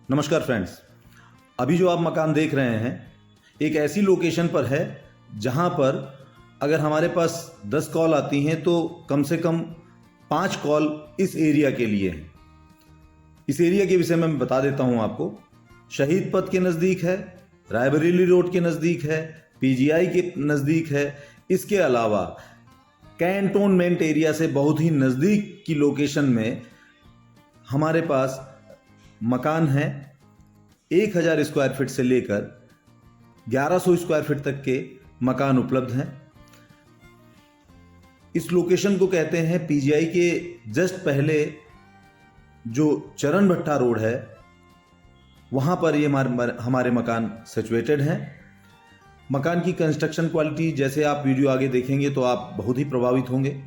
नमस्कार फ्रेंड्स। अभी जो आप मकान देख रहे हैं एक ऐसी लोकेशन पर है जहां पर अगर हमारे पास 10 कॉल आती हैं तो कम से कम 5 कॉल इस एरिया के लिए हैं। इस एरिया के विषय में मैं बता देता हूं आपको। शहीद पथ के नज़दीक है, रायबरेली रोड के नज़दीक है, पीजीआई के नज़दीक है। इसके अलावा कैंटोनमेंट एरिया से बहुत ही नज़दीक की लोकेशन में हमारे पास मकान हैं। 1000 स्क्वायर फीट से लेकर 1100 स्क्वायर फीट तक के मकान उपलब्ध हैं। इस लोकेशन को कहते हैं पीजीआई के जस्ट पहले जो चरण भट्टा रोड है वहाँ पर ये हमारे मकान सिचुएटेड हैं। मकान की कंस्ट्रक्शन क्वालिटी जैसे आप वीडियो आगे देखेंगे तो आप बहुत ही प्रभावित होंगे।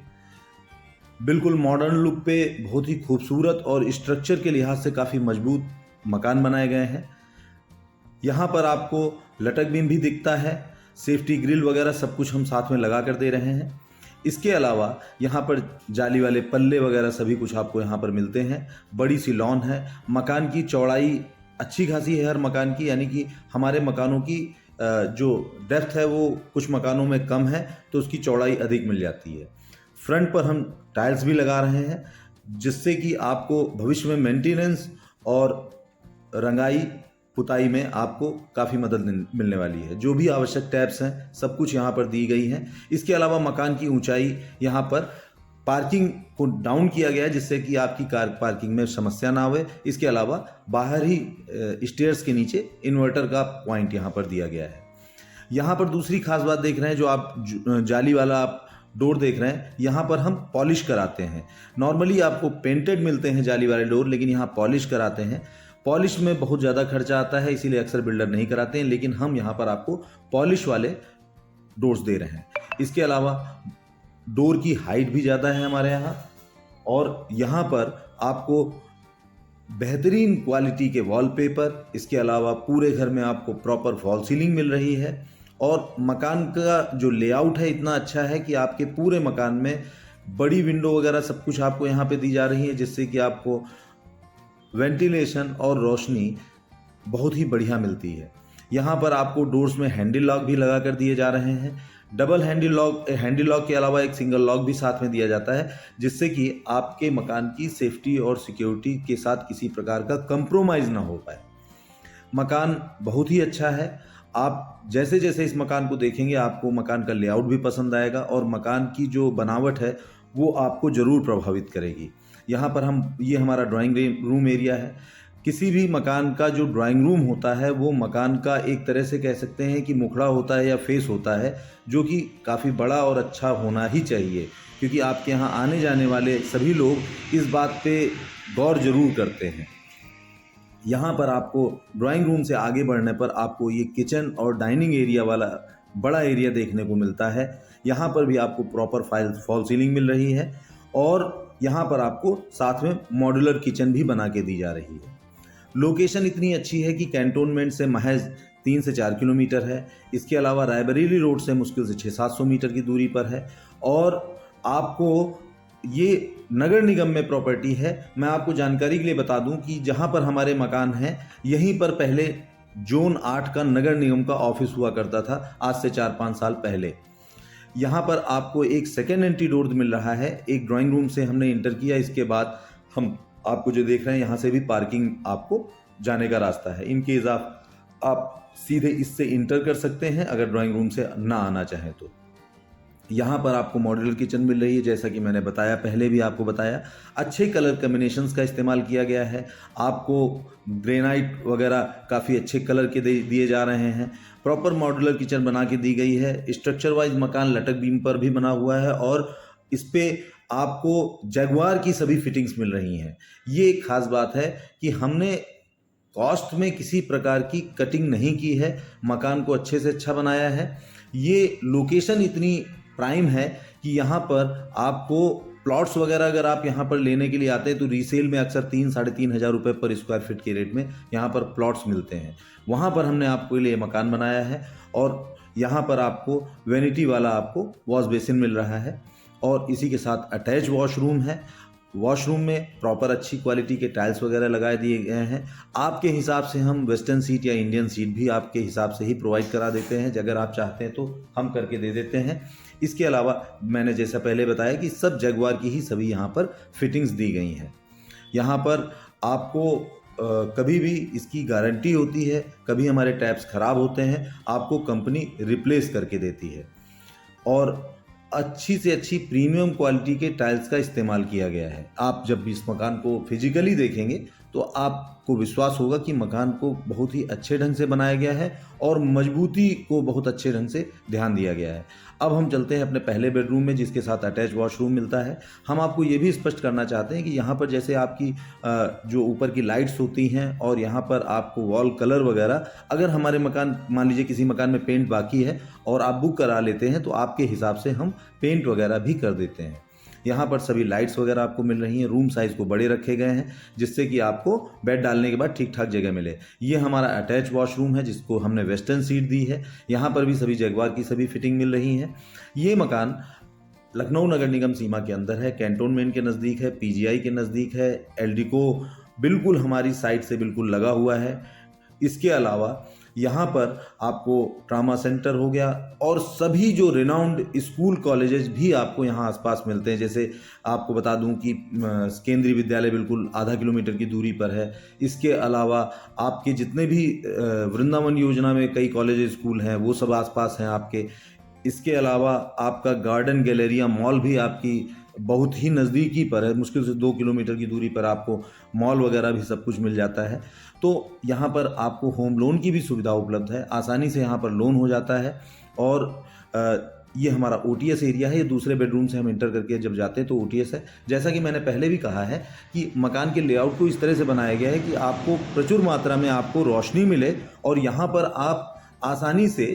बिल्कुल मॉडर्न लुक पे बहुत ही खूबसूरत और स्ट्रक्चर के लिहाज से काफ़ी मजबूत मकान बनाए गए हैं। यहाँ पर आपको लटक बीम भी दिखता है, सेफ्टी ग्रिल वगैरह सब कुछ हम साथ में लगा कर दे रहे हैं। इसके अलावा यहाँ पर जाली वाले पल्ले वगैरह सभी कुछ आपको यहाँ पर मिलते हैं। बड़ी सी लॉन है। मकान की चौड़ाई अच्छी खासी है हर मकान की, यानी कि हमारे मकानों की जो डेप्थ है वो कुछ मकानों में कम है तो उसकी चौड़ाई अधिक मिल जाती है। फ्रंट पर हम टाइल्स भी लगा रहे हैं जिससे कि आपको भविष्य में मेंटेनेंस और रंगाई पुताई में आपको काफ़ी मदद मिलने वाली है। जो भी आवश्यक टैब्स हैं सब कुछ यहाँ पर दी गई हैं। इसके अलावा मकान की ऊंचाई यहाँ पर पार्किंग को डाउन किया गया है जिससे कि आपकी कार पार्किंग में समस्या ना आवे। इसके अलावा बाहर ही स्टेयर्स के नीचे इन्वर्टर का पॉइंट यहाँ पर दिया गया है। यहाँ पर दूसरी खास बात देख रहे हैं, जो आप जाली वाला आप डोर देख रहे हैं, यहाँ पर हम पॉलिश कराते हैं। नॉर्मली आपको पेंटेड मिलते हैं जाली वाले डोर, लेकिन यहाँ पॉलिश कराते हैं। पॉलिश में बहुत ज़्यादा खर्चा आता है इसीलिए अक्सर बिल्डर नहीं कराते हैं, लेकिन हम यहाँ पर आपको पॉलिश वाले डोर्स दे रहे हैं। इसके अलावा डोर की हाइट भी ज़्यादा है हमारे यहाँ, और यहाँ पर आपको बेहतरीन क्वालिटी के वॉलपेपर, इसके अलावा पूरे घर में आपको प्रॉपर फॉल सीलिंग मिल रही है। और मकान का जो लेआउट है इतना अच्छा है कि आपके पूरे मकान में बड़ी विंडो वगैरह सब कुछ आपको यहाँ पे दी जा रही है जिससे कि आपको वेंटिलेशन और रोशनी बहुत ही बढ़िया मिलती है। यहाँ पर आपको डोर्स में हैंडल लॉक भी लगा कर दिए जा रहे हैं। डबल हैंडल लॉक के अलावा एक सिंगल लॉक भी साथ में दिया जाता है जिससे कि आपके मकान की सेफ्टी और सिक्योरिटी के साथ किसी प्रकार का कंप्रोमाइज़ ना हो पाए। मकान बहुत ही अच्छा है। आप जैसे जैसे इस मकान को देखेंगे आपको मकान का लेआउट भी पसंद आएगा और मकान की जो बनावट है वो आपको ज़रूर प्रभावित करेगी। यहाँ पर ये हमारा ड्राइंग रूम एरिया है। किसी भी मकान का जो ड्राइंग रूम होता है वो मकान का एक तरह से कह सकते हैं कि मुखड़ा होता है या फेस होता है, जो कि काफ़ी बड़ा और अच्छा होना ही चाहिए, क्योंकि आपके यहाँ आने जाने वाले सभी लोग इस बात पे गौर ज़रूर करते हैं। यहाँ पर आपको ड्राइंग रूम से आगे बढ़ने पर आपको ये किचन और डाइनिंग एरिया वाला बड़ा एरिया देखने को मिलता है। यहाँ पर भी आपको प्रॉपर फॉल सीलिंग मिल रही है और यहाँ पर आपको साथ में मॉड्यूलर किचन भी बना के दी जा रही है। लोकेशन इतनी अच्छी है कि कैंटोनमेंट से महज 3 से 4 किलोमीटर है। इसके अलावा रायबरेली रोड से मुश्किल से 600-700 मीटर की दूरी पर है और आपको ये नगर निगम में प्रॉपर्टी है। मैं आपको जानकारी के लिए बता दूं कि जहां पर हमारे मकान हैं यहीं पर पहले जोन 8 का नगर निगम का ऑफिस हुआ करता था, आज से 4-5 साल पहले। यहाँ पर आपको एक सेकेंड एंट्री डोर मिल रहा है। एक ड्राइंग रूम से हमने इंटर किया, इसके बाद हम आपको जो देख रहे हैं यहाँ से भी पार्किंग आपको जाने का रास्ता है। इनके आप सीधे इससे इंटर कर सकते हैं अगर ड्राइंग रूम से ना आना चाहें तो। यहाँ पर आपको मॉड्यूलर किचन मिल रही है, जैसा कि मैंने बताया, पहले भी आपको बताया। अच्छे कलर कॉम्बिनेशंस का इस्तेमाल किया गया है। आपको ग्रेनाइट वगैरह काफ़ी अच्छे कलर के दिए जा रहे हैं। प्रॉपर मॉड्यूलर किचन बना के दी गई है। स्ट्रक्चर वाइज मकान लटक बीम पर भी बना हुआ है और इस पर आपको जैगुआर की सभी फिटिंग्स मिल रही हैं। ये एक खास बात है कि हमने कॉस्ट में किसी प्रकार की कटिंग नहीं की है, मकान को अच्छे से अच्छा बनाया है। ये लोकेशन इतनी प्राइम है कि यहाँ पर आपको प्लॉट्स वगैरह अगर आप यहाँ पर लेने के लिए आते हैं तो रीसेल में अक्सर 3-3.5 हज़ार रुपये पर स्क्वायर फीट के रेट में यहाँ पर प्लॉट्स मिलते हैं। वहाँ पर हमने आपके लिए मकान बनाया है और यहाँ पर आपको वैनिटी वाला आपको वॉश बेसिन मिल रहा है और इसी के साथ अटैच वॉशरूम है। वॉशरूम में प्रॉपर अच्छी क्वालिटी के टाइल्स वगैरह लगाए दिए गए हैं। आपके हिसाब से हम वेस्टर्न सीट या इंडियन सीट भी आपके हिसाब से ही प्रोवाइड करा देते हैं, अगर आप चाहते हैं तो हम करके दे देते हैं। इसके अलावा मैंने जैसा पहले बताया कि सब जगुआर की ही सभी यहाँ पर फिटिंग्स दी गई हैं। यहाँ पर आपको कभी भी इसकी गारंटी होती है, कभी हमारे टैप्स ख़राब होते हैं आपको कंपनी रिप्लेस करके देती है। और अच्छी से अच्छी प्रीमियम क्वालिटी के टाइल्स का इस्तेमाल किया गया है। आप जब भी इस मकान को फिजिकली देखेंगे तो आपको विश्वास होगा कि मकान को बहुत ही अच्छे ढंग से बनाया गया है और मजबूती को बहुत अच्छे ढंग से ध्यान दिया गया है। अब हम चलते हैं अपने पहले बेडरूम में, जिसके साथ अटैच वॉशरूम मिलता है। हम आपको ये भी स्पष्ट करना चाहते हैं कि यहाँ पर जैसे आपकी जो ऊपर की लाइट्स होती हैं और यहाँ पर आपको वॉल कलर वगैरह, अगर हमारे मकान, मान लीजिए किसी मकान में पेंट बाकी है और आप बुक करा लेते हैं तो आपके हिसाब से हम पेंट वगैरह भी कर देते हैं। यहाँ पर सभी लाइट्स वगैरह आपको मिल रही हैं। रूम साइज़ को बड़े रखे गए हैं जिससे कि आपको बेड डालने के बाद ठीक ठाक जगह मिले। ये हमारा अटैच वॉशरूम है जिसको हमने वेस्टर्न सीट दी है। यहाँ पर भी सभी जगुआर की सभी फिटिंग मिल रही हैं। ये मकान लखनऊ नगर निगम सीमा के अंदर है, कैंटोनमेंट के नज़दीक है, पीजीआई के नज़दीक है, एल्डिको बिल्कुल हमारी साइट से बिल्कुल लगा हुआ है। इसके अलावा यहाँ पर आपको ट्रामा सेंटर हो गया और सभी जो रिनाउंड स्कूल कॉलेजेस भी आपको यहाँ आसपास मिलते हैं। जैसे आपको बता दूं कि केंद्रीय विद्यालय बिल्कुल आधा किलोमीटर की दूरी पर है। इसके अलावा आपके जितने भी वृंदावन योजना में कई कॉलेज स्कूल हैं वो सब आसपास हैं आपके। इसके अलावा आपका गार्डन गैलेरिया मॉल भी आपकी बहुत ही नज़दीकी पर है, मुश्किल से 2 किलोमीटर की दूरी पर आपको मॉल वगैरह भी सब कुछ मिल जाता है। तो यहाँ पर आपको होम लोन की भी सुविधा उपलब्ध है, आसानी से यहाँ पर लोन हो जाता है। और ये हमारा ओटीएस एरिया है। ये दूसरे बेडरूम से हम इंटर करके जब जाते हैं तो ओटीएस है। जैसा कि मैंने पहले भी कहा है कि मकान के लेआउट को इस तरह से बनाया गया है कि आपको प्रचुर मात्रा में आपको रोशनी मिले और यहाँ पर आप आसानी से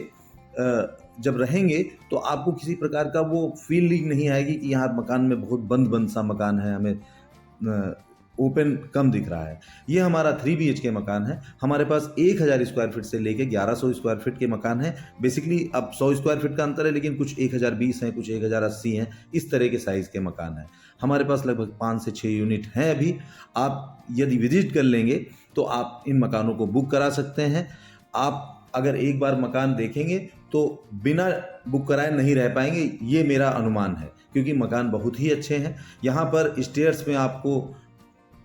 जब रहेंगे तो आपको किसी प्रकार का वो फीलिंग नहीं आएगी कि यहाँ मकान में बहुत बंद बंद सा मकान है, हमें ओपन कम दिख रहा है। ये हमारा 3 BHK मकान है। हमारे पास 1000 स्क्वायर फीट से लेके 1100 स्क्वायर फीट के मकान है। बेसिकली अब 100 स्क्वायर फीट का अंतर है, लेकिन कुछ 1020 हैं, कुछ 1080 हैं, इस तरह के साइज़ के मकान हैं। हमारे पास लगभग 5 से 6 यूनिट हैं अभी। आप यदि विजिट कर लेंगे तो आप इन मकानों को बुक करा सकते हैं। आप अगर एक बार मकान देखेंगे तो बिना बुक कराए नहीं रह पाएंगे, ये मेरा अनुमान है, क्योंकि मकान बहुत ही अच्छे हैं। यहाँ पर स्टेयर्स में आपको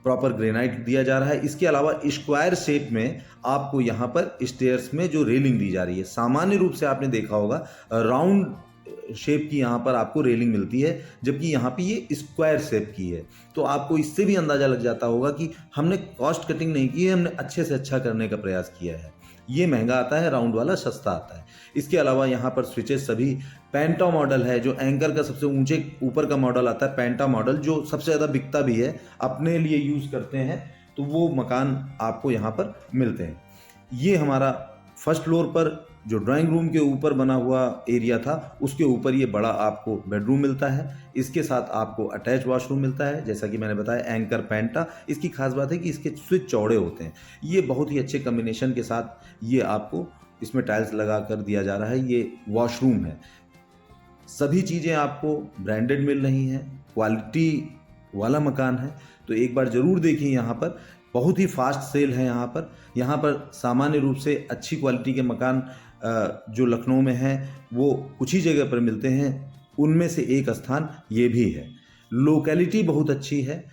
प्रॉपर ग्रेनाइट दिया जा रहा है। इसके अलावा स्क्वायर शेप में आपको यहाँ पर स्टेयर्स में जो रेलिंग दी जा रही है, सामान्य रूप से आपने देखा होगा राउंड शेप की यहाँ पर आपको रेलिंग मिलती है, जबकि यहाँ पे ये स्क्वायर शेप की है। तो आपको इससे भी अंदाज़ा लग जाता होगा कि हमने कॉस्ट कटिंग नहीं की है, हमने अच्छे से अच्छा करने का प्रयास किया है। ये महंगा आता है, राउंड वाला सस्ता आता है। इसके अलावा यहाँ पर स्विचेस सभी पेंटा मॉडल है, जो एंकर का सबसे ऊंचे ऊपर का मॉडल आता है पेंटा मॉडल, जो सबसे ज़्यादा बिकता भी है, अपने लिए यूज़ करते हैं, तो वो मकान आपको यहाँ पर मिलते हैं। ये हमारा फर्स्ट फ्लोर पर जो ड्राइंग रूम के ऊपर बना हुआ एरिया था, उसके ऊपर ये बड़ा आपको बेडरूम मिलता है। इसके साथ आपको अटैच वॉशरूम मिलता है, जैसा कि मैंने बताया एंकर पेंटा। इसकी खास बात है कि इसके स्विच चौड़े होते हैं। ये बहुत ही अच्छे कम्बिनेशन के साथ ये आपको इसमें टाइल्स लगा कर दिया जा रहा है। ये वॉशरूम है। सभी चीज़ें आपको ब्रांडेड मिल रही हैं, क्वालिटी वाला मकान है। तो एक बार ज़रूर देखिए। यहाँ पर बहुत ही फास्ट सेल है। यहाँ पर सामान्य रूप से अच्छी क्वालिटी के मकान जो लखनऊ में हैं वो कुछ ही जगह पर मिलते हैं, उनमें से एक स्थान ये भी है। लोकेलिटी बहुत अच्छी है,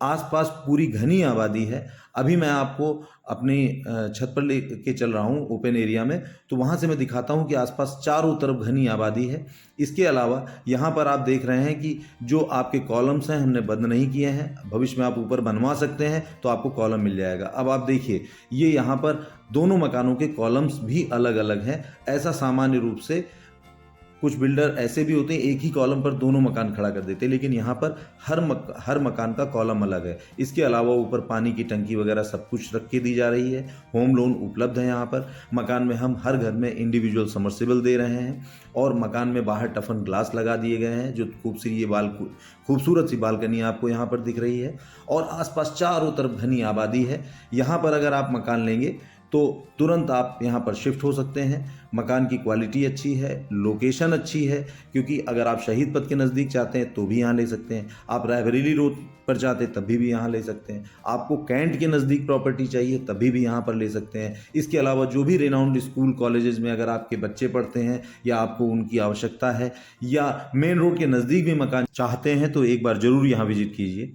आसपास पूरी घनी आबादी है। अभी मैं आपको अपनी छत पर लेके चल रहा हूँ ओपन एरिया में, तो वहाँ से मैं दिखाता हूँ कि आसपास चारों तरफ घनी आबादी है। इसके अलावा यहाँ पर आप देख रहे हैं कि जो आपके कॉलम्स हैं हमने बंद नहीं किए हैं। भविष्य में आप ऊपर बनवा सकते हैं तो आपको कॉलम मिल जाएगा। अब आप देखिए, ये यहाँ पर दोनों मकानों के कॉलम्स भी अलग अलग हैं। ऐसा सामान्य रूप से कुछ बिल्डर ऐसे भी होते हैं, एक ही कॉलम पर दोनों मकान खड़ा कर देते हैं, लेकिन यहाँ पर हर मकान का कॉलम अलग है। इसके अलावा ऊपर पानी की टंकी वगैरह सब कुछ रख के दी जा रही है। होम लोन उपलब्ध है यहाँ पर। मकान में हम हर घर में इंडिविजुअल समर्सिबल दे रहे हैं और मकान में बाहर टफन ग्लास लगा दिए गए हैं, जो खूबसूरत सी बालकनी आपको यहाँ पर दिख रही है। और आसपास चारों तरफ घनी आबादी है। यहाँ पर अगर आप मकान लेंगे तो तुरंत आप यहाँ पर शिफ्ट हो सकते हैं। मकान की क्वालिटी अच्छी है, लोकेशन अच्छी है, क्योंकि अगर आप शहीद पथ के नज़दीक चाहते हैं तो भी यहाँ ले सकते हैं, आप रायबरेली रोड पर चाहते हैं तभी भी यहाँ ले सकते हैं, आपको कैंट के नज़दीक प्रॉपर्टी चाहिए तभी भी यहाँ पर ले सकते हैं। इसके अलावा जो भी रेनाउंड स्कूल कॉलेजेस में अगर आपके बच्चे पढ़ते हैं या आपको उनकी आवश्यकता है या मेन रोड के नज़दीक भी मकान चाहते हैं तो एक बार ज़रूर यहाँ विजिट कीजिए।